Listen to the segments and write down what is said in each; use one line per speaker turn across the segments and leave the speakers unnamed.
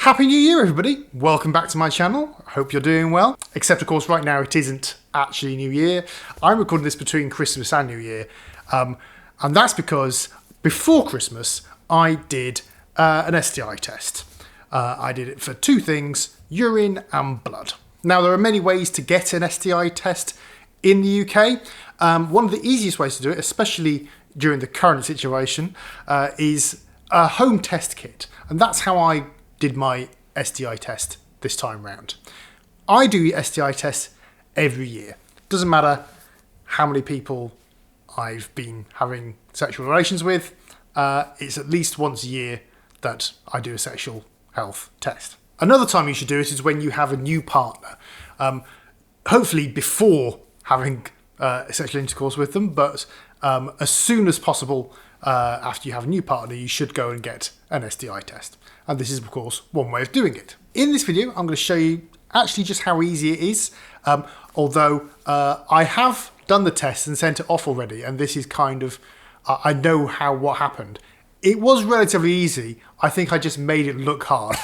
Happy New Year, everybody. Welcome back to my channel. I hope you're doing well. Except, of course, right now it isn't actually New Year. I'm recording this between Christmas and New Year. And that's because before Christmas, I did an STI test. I did it for two things, urine and blood. Now, there are many ways to get an STI test in the UK. One of the easiest ways to do it, especially during the current situation, is a home test kit. And that's how I did my STI test this time round. I do STI tests every year. Doesn't matter how many people I've been having sexual relations with. It's at least once a year that I do a sexual health test. Another time you should do it is when you have a new partner. Hopefully before having sexual intercourse with them, but as soon as possible after you have a new partner, you should go and get an STI test. And this is, of course, one way of doing it. In this video, I'm going to show you actually just how easy it is. Although I have done the test and sent it off already, and this is kind of, I know what happened. It was relatively easy. I think I just made it look hard.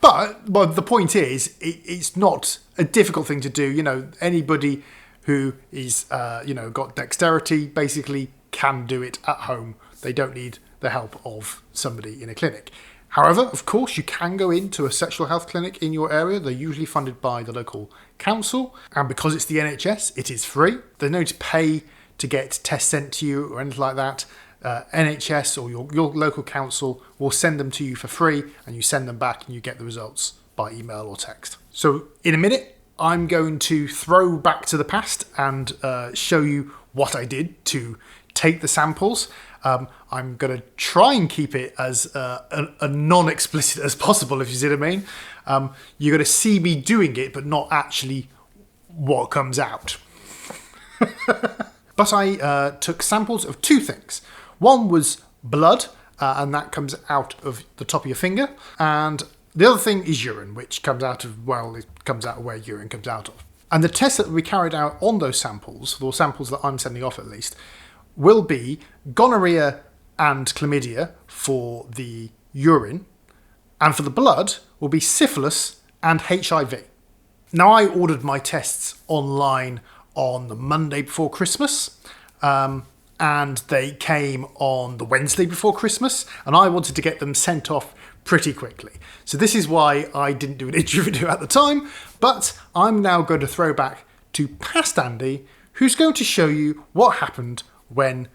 But the point is, it's not a difficult thing to do. You know, anybody who is, got dexterity basically can do it at home. They don't need the help of somebody in a clinic. However, of course, you can go into a sexual health clinic in your area. They're usually funded by the local council. And because it's the NHS, it is free. There's no need to pay to get tests sent to you or anything like that. NHS or your local council will send them to you for free, and you send them back and you get the results by email or text. So in a minute, I'm going to throw back to the past and show you what I did to take the samples. I'm going to try and keep it as a non-explicit as possible, if you see what I mean. You're going to see me doing it, but not actually what comes out. But I took samples of two things. One was blood, and that comes out of the top of your finger. And the other thing is urine, which comes out of, well, it comes out of where urine comes out of. And the tests that we carried out on those samples, the samples that I'm sending off at least, will be gonorrhea and chlamydia for the urine, and for the blood will be syphilis and HIV. Now, I ordered my tests online on the Monday before Christmas, and they came on the Wednesday before Christmas, and I wanted to get them sent off pretty quickly. So this is why I didn't do an intro video at the time, but I'm now going to throw back to past Andy, who's going to show you what happened when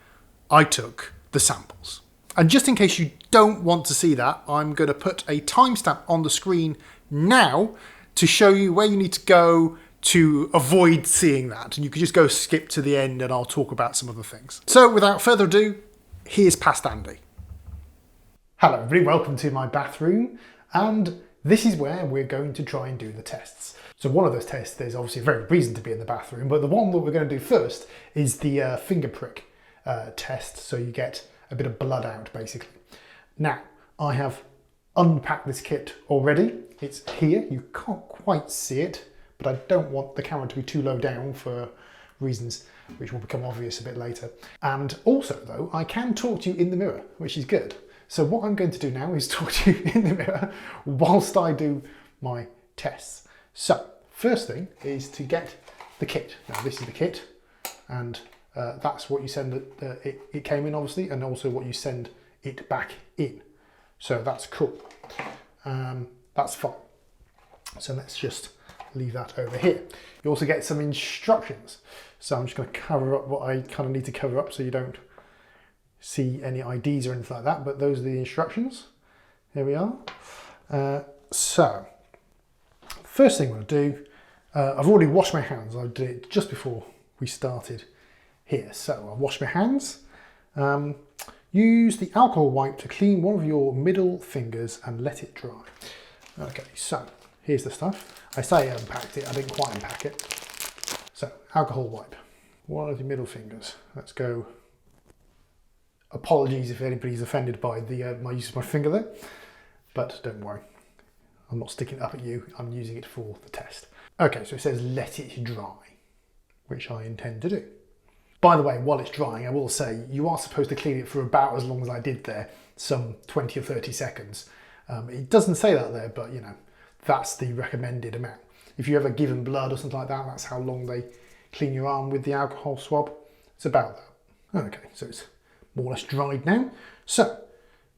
I took the samples. And just in case you don't want to see that, I'm going to put a timestamp on the screen now to show you where you need to go to avoid seeing that. And you can just go skip to the end and I'll talk about some other things. So without further ado, here's past Andy. Hello everybody, welcome to my bathroom. And this is where we're going to try and do the tests. So one of those tests, there's obviously a very good reason to be in the bathroom, but the one that we're going to do first is the finger prick test. So you get a bit of blood out, basically. Now, I have unpacked this kit already. It's here. You can't quite see it, but I don't want the camera to be too low down for reasons which will become obvious a bit later. And also, though, I can talk to you in the mirror, which is good. So what I'm going to do now is talk to you in the mirror whilst I do my tests. So, first thing is to get the kit. Now, this is the kit, and that's what you send it came in, obviously, and also what you send it back in. So that's cool. That's fine. So let's just leave that over here. You also get some instructions. So I'm just going to cover up what I kind of need to cover up so you don't see any IDs or anything like that, but those are the instructions. Here we are. So first thing I'm going to do, I've already washed my hands. I did it just before we started here. So I'll wash my hands. Use the alcohol wipe to clean one of your middle fingers and let it dry. Okay, so here's the stuff. I say I unpacked it, I didn't quite unpack it. So, alcohol wipe. One of your middle fingers. Let's go. Apologies if anybody's offended by my use of my finger there, but don't worry. I'm not sticking it up at you, I'm using it for the test. Okay, so it says let it dry, which I intend to do. By the way, while it's drying, I will say you are supposed to clean it for about as long as I did there, some 20 or 30 seconds. It doesn't say that there, but you know, that's the recommended amount. If you're ever given blood or something like that, that's how long they clean your arm with the alcohol swab. It's about that. Okay, so it's more or less dried now. So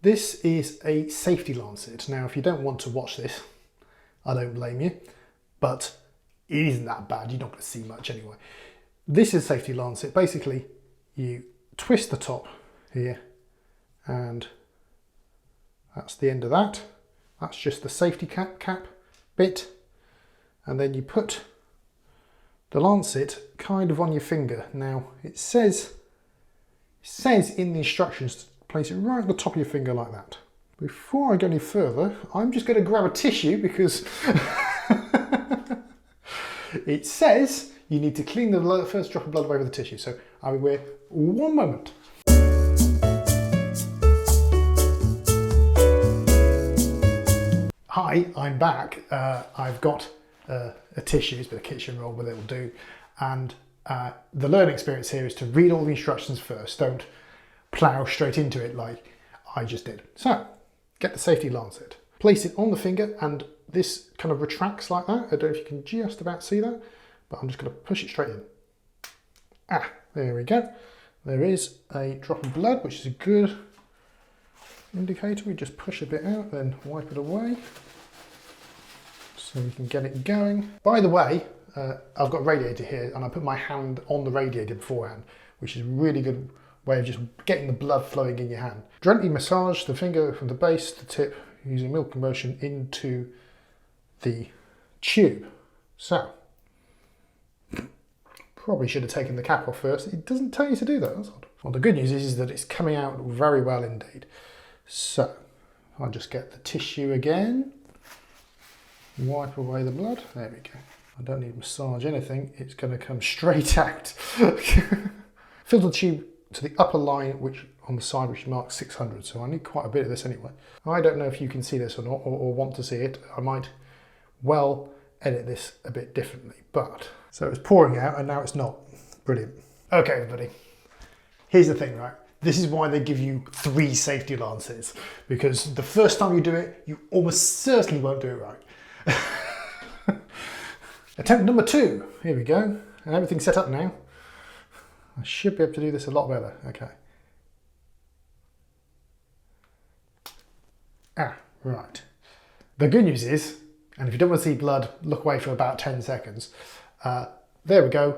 this is a safety lancet. Now, if you don't want to watch this, I don't blame you, but it isn't that bad. You're not going to see much anyway. This is a safety lancet. Basically, you twist the top here, and that's the end of that. That's just the safety cap bit. And then you put the lancet kind of on your finger. Now, it says in the instructions to place it right at the top of your finger like that. Before I go any further, I'm just going to grab a tissue because it says you need to clean the first drop of blood away with the tissue. So I will wait 1 moment. Hi, I'm back. I've got a tissue, it's a bit of kitchen roll, but it will do. And the learning experience here is to read all the instructions first. Don't plough straight into it like I just did. So, get the safety lancet. Place it on the finger, and this kind of retracts like that. I don't know if you can just about see that, but I'm just going to push it straight in. Ah, there we go. There is a drop of blood, which is a good indicator. We just push a bit out, then wipe it away so we can get it going. By the way, I've got a radiator here, and I put my hand on the radiator beforehand, which is a really good way of just getting the blood flowing in your hand. Gently massage the finger from the base to the tip using milk motion into the tube. So, probably should have taken the cap off first. It doesn't tell you to do that, that's odd. Well, the good news is that it's coming out very well indeed. So, I'll just get the tissue again, wipe away the blood. There we go. I don't need to massage anything, it's going to come straight out. Fill the tube to the upper line, which on the side which marks 600, so I need quite a bit of this anyway. I don't know if you can see this or not, or want to see it. I might well edit this a bit differently, but so it's pouring out and now it's not. Brilliant. Okay, everybody, here's the thing, right? This is why they give you 3 safety lancets, because the first time you do it, you almost certainly won't do it right. Attempt number 2. Here we go. And everything's set up now. I should be able to do this a lot better. Okay. Ah, right. The good news is, and if you don't want to see blood, look away for about 10 seconds. There we go.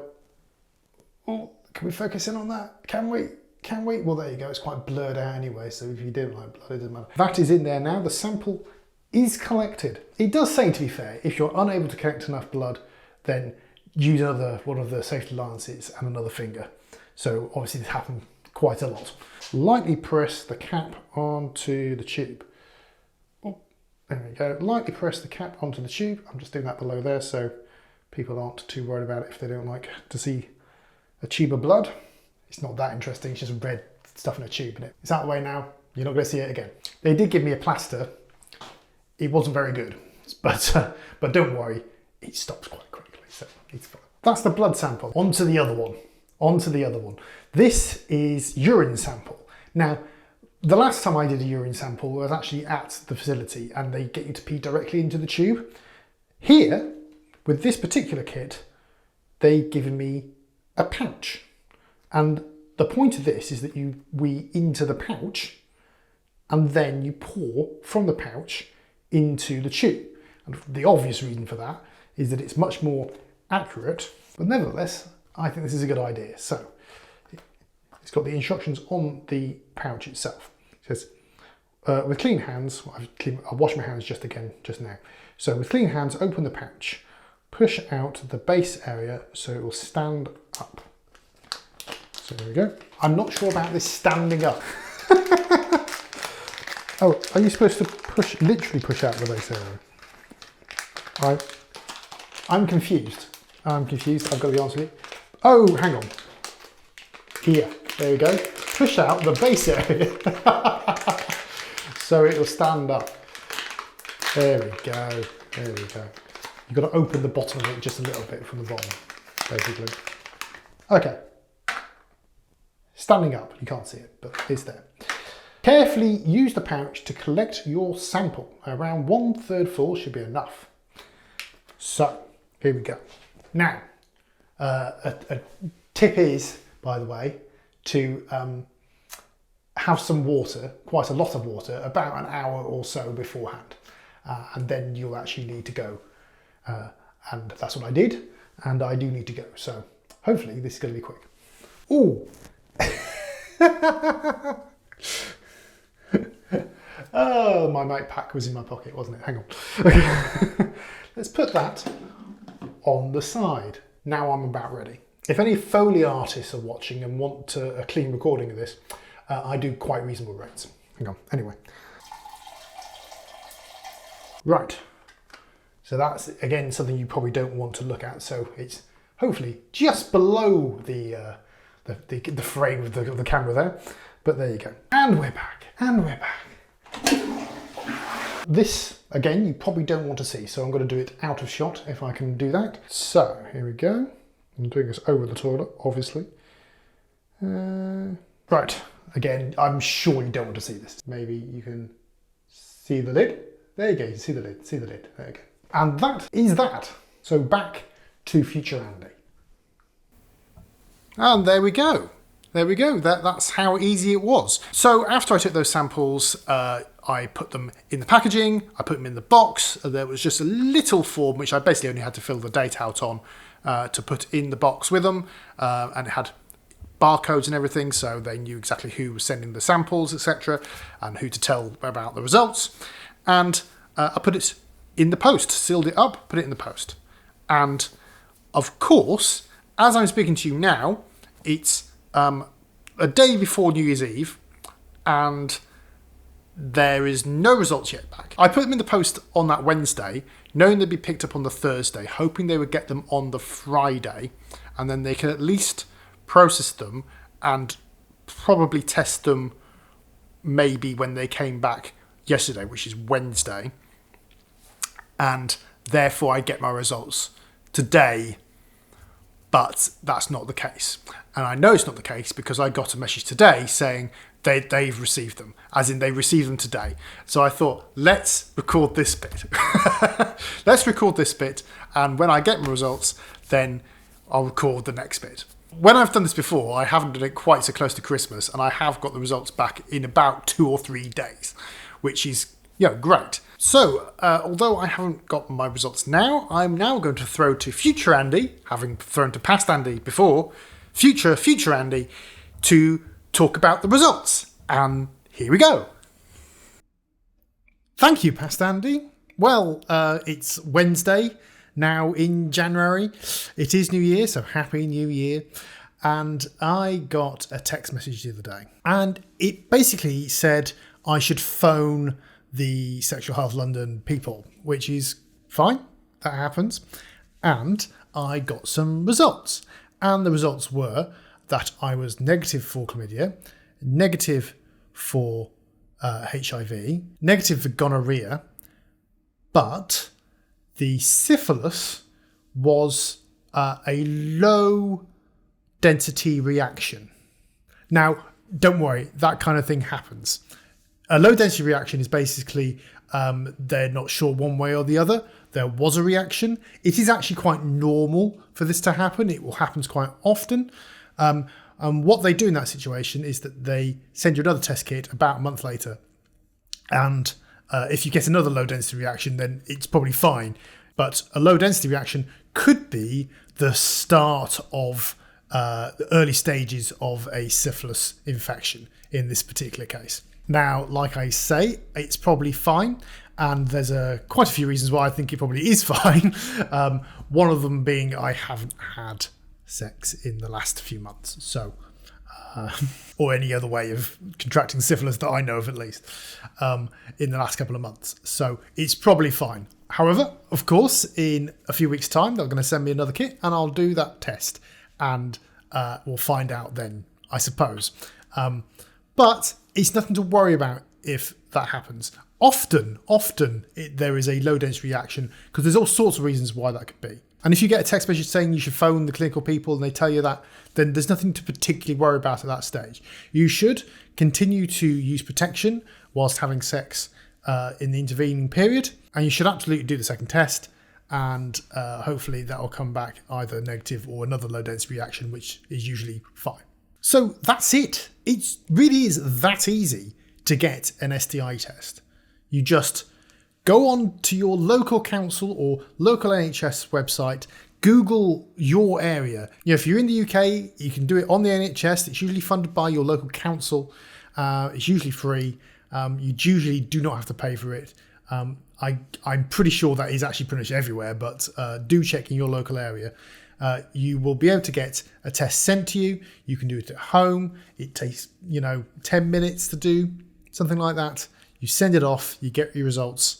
Oh, can we focus in on that? Can we? Can we? Well, there you go. It's quite blurred out anyway, so if you don't like blood, it doesn't matter. That is in there now. The sample is collected. It does say, to be fair, if you're unable to collect enough blood, then use one of the safety lancets and another finger. So obviously this happened quite a lot. Lightly press the cap onto the tube. Oh, there we go. Lightly press the cap onto the tube. I'm just doing that below there so people aren't too worried about it if they don't like to see a tube of blood. It's not that interesting, it's just red stuff in a tube in it. It's out of the way now, you're not going to see it again. They did give me a plaster. It wasn't very good, but don't worry, it stops quite quickly, so it's fine. That's the blood sample. On to the other one. This is urine sample. Now, the last time I did a urine sample was actually at the facility, and they get you to pee directly into the tube. Here, with this particular kit, they've given me a pouch. And the point of this is that you wee into the pouch, and then you pour from the pouch into the tube. And the obvious reason for that is that it's much more accurate, but nevertheless, I think this is a good idea. So, it's got the instructions on the pouch itself. It says, with clean hands, I've washed my hands just now. So with clean hands, open the pouch, push out the base area so it will stand up. So there we go. I'm not sure about this standing up. Oh, are you supposed to literally push out the base area? I'm confused. I've got to be honest with you. Oh, hang on. Here, there we go. Push out the base area. So it'll stand up. There we go. You've got to open the bottom of it just a little bit from the bottom, basically. Okay. Standing up, you can't see it, but it's there. Carefully use the pouch to collect your sample. Around 1/3 full should be enough. So, here we go. Now, a tip is, by the way, to have some water, quite a lot of water, about an hour or so beforehand. And then you'll actually need to go. And that's what I did, and I do need to go. So, hopefully this is going to be quick. Ooh! Oh, my night pack was in my pocket, wasn't it? Hang on. Okay. Let's put that on the side. Now I'm about ready. If any Foley artists are watching and want a clean recording of this, I do quite reasonable rates. Hang on. Anyway. Right. So that's, again, something you probably don't want to look at. So it's hopefully just below the frame of the camera there. But there you go. And we're back. And we're back. This, again, you probably don't want to see, so I'm going to do it out of shot if I can do that. So, here we go. I'm doing this over the toilet, obviously. Right, again, I'm sure you don't want to see this. Maybe you can see the lid. There you go, you can see the lid, There you go. And that is that. So back to future Andy. And there we go. There we go, that's how easy it was. So after I took those samples, I put them in the packaging, I put them in the box. There was just a little form which I basically only had to fill the date out on to put in the box with them. And it had barcodes and everything, so they knew exactly who was sending the samples, etc. and who to tell about the results. And I put it in the post, sealed it up, put it in the post. And of course, as I'm speaking to you now, it's a day before New Year's Eve, and there is no results yet back. I put them in the post on that Wednesday, knowing they'd be picked up on the Thursday, hoping they would get them on the Friday, and then they can at least process them and probably test them maybe when they came back yesterday, which is Wednesday, and therefore I get my results today. But that's not the case. And I know it's not the case because I got a message today saying they've received them, as in they received them today. So I thought, let's record this bit. Let's record this bit, and when I get my results, then I'll record the next bit. When I've done this before, I haven't done it quite so close to Christmas, and I have got the results back in about 2 or 3 days, which is, great. So, although I haven't got my results now, I'm now going to throw to future Andy, having thrown to past Andy before, future Andy, to talk about the results. And here we go. Thank you, past Andy. Well, it's Wednesday now in January. It is New Year, so Happy New Year. And I got a text message the other day. And it basically said I should phone the Sexual Health London people, which is fine, that happens. And I got some results. And the results were that I was negative for chlamydia, negative for HIV, negative for gonorrhoea, but the syphilis was a low density reaction. Now, don't worry, that kind of thing happens. A low density reaction is basically they're not sure one way or the other. There was a reaction. It is actually quite normal for this to happen. It will happen quite often. And what they do in that situation is that they send you another test kit about a month later. And if you get another low density reaction, then it's probably fine. But a low density reaction could be the start of the early stages of a syphilis infection in this particular case. Now, like I say, it's probably fine, and there's quite a few reasons why I think it probably is fine. One of them being I haven't had sex in the last few months, so or any other way of contracting syphilis that I know of, at least, in the last couple of months. So it's probably fine. However, of course, in a few weeks' time, they're going to send me another kit, and I'll do that test, and we'll find out then, I suppose. But it's nothing to worry about if that happens. Often there is a low density reaction because there's all sorts of reasons why that could be. And if you get a text message saying you should phone the clinical people and they tell you that, then there's nothing to particularly worry about at that stage. You should continue to use protection whilst having sex in the intervening period. And you should absolutely do the second test. And hopefully that will come back either negative or another low density reaction, which is usually fine. So that's it. It really is that easy to get an STI test. You just go on to your local council or local NHS website, Google your area. If you're in the UK, you can do it on the NHS. It's usually funded by your local council. It's usually free. You usually do not have to pay for it. I'm pretty sure that is actually pretty much everywhere, but do check in your local area. You will be able to get a test sent to you. You can do it at home. It takes, 10 minutes to do, something like that. You send it off, you get your results.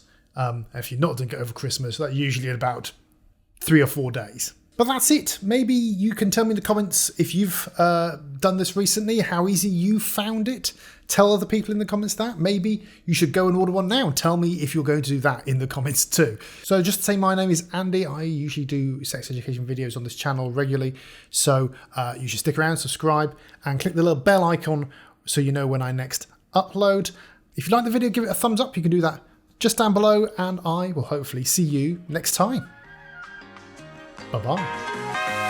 If you're not doing it over Christmas, that's usually in about 3 or 4 days. But that's it. Maybe you can tell me in the comments if you've done this recently, how easy you found it. Tell other people in the comments that. Maybe you should go and order one now. Tell me if you're going to do that in the comments too. So just to say, my name is Andy. I usually do sex education videos on this channel regularly. So you should stick around, subscribe, and click the little bell icon so you know when I next upload. If you like the video, give it a thumbs up. You can do that just down below, and I will hopefully see you next time. Bye-bye.